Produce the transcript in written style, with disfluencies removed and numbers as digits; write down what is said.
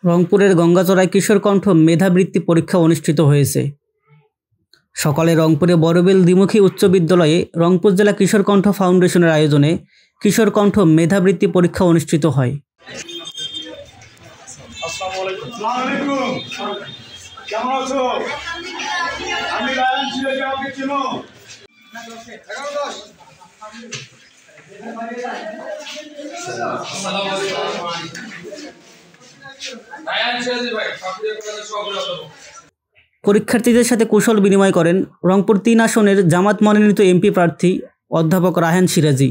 রংপুরের গঙ্গাচড়ায় কিশোর কণ্ঠ মেধাবৃত্তি পরীক্ষা অনুষ্ঠিত হয়েছে। সকালে রংপুরে বড়বেল দ্বিমুখী উচ্চ বিদ্যালয়ে রংপুর জেলা কিশোর কণ্ঠ ফাউন্ডেশনের আয়োজনে কিশোর কণ্ঠ মেধাবৃত্তি পরীক্ষা অনুষ্ঠিত হয়। পরীক্ষার্থীদের সাথে কুশল বিনিময় করেন রংপুর 3 আসনের জামাত মনোনীত এমপি প্রার্থী অধ্যাপক রায়হান সিরাজি।